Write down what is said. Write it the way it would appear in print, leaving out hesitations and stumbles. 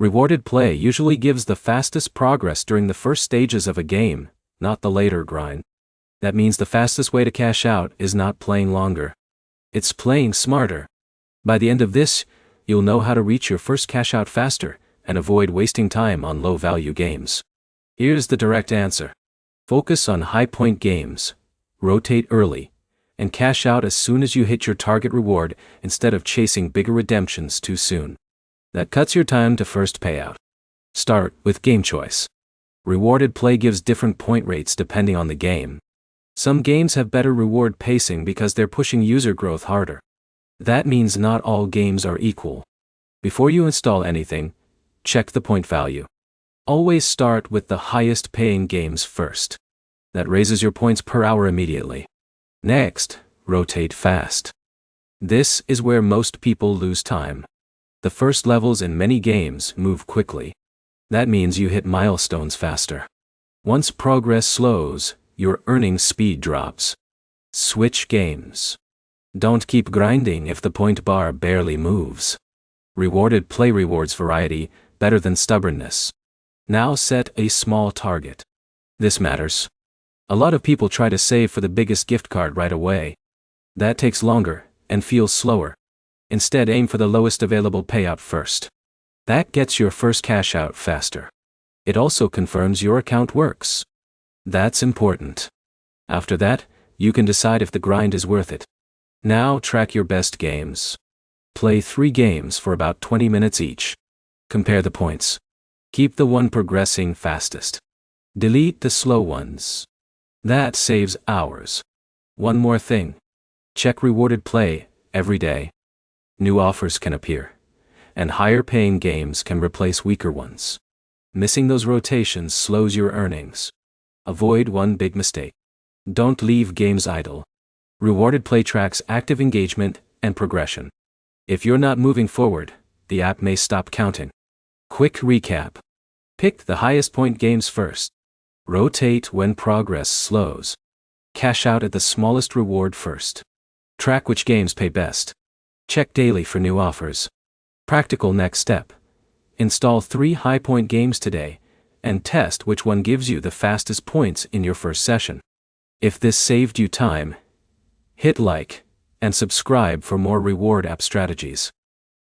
Rewarded play usually gives the fastest progress during the first stages of a game, not the later grind. That means the fastest way to cash out is not playing longer. It's playing smarter. By the end of this, you'll know how to reach your first cash out faster and avoid wasting time on low-value games. Here's the direct answer. Focus on high-point games, rotate early, and cash out as soon as you hit your target reward instead of chasing bigger redemptions too soon. That cuts your time to first payout. Start with game choice. Rewarded play gives different point rates depending on the game. Some games have better reward pacing because they're pushing user growth harder. That means not all games are equal. Before you install anything, check the point value. Always start with the highest paying games first. That raises your points per hour immediately. Next, rotate fast. This is where most people lose time. The first levels in many games move quickly. That means you hit milestones faster. Once progress slows, your earning speed drops. Switch games. Don't keep grinding if the point bar barely moves. Rewarded play rewards variety better than stubbornness. Now set a small target. This matters. A lot of people try to save for the biggest gift card right away. That takes longer and feels slower. Instead, aim for the lowest available payout first. That gets your first cash out faster. It also confirms your account works. That's important. After that, you can decide if the grind is worth it. Now track your best games. Play 3 games for about 20 minutes each. Compare the points. Keep the one progressing fastest. Delete the slow ones. That saves hours. One more thing. Check rewarded play every day. New offers can appear, and higher paying games can replace weaker ones. Missing those rotations slows your earnings. Avoid one big mistake. Don't leave games idle. Rewarded play tracks active engagement and progression. If you're not moving forward, the app may stop counting. Quick recap. Pick the highest point games first. Rotate when progress slows. Cash out at the smallest reward first. Track which games pay best. Check daily for new offers. Practical next step. Install 3 high-point games today, and test which one gives you the fastest points in your first session. If this saved you time, hit like, and subscribe for more reward app strategies.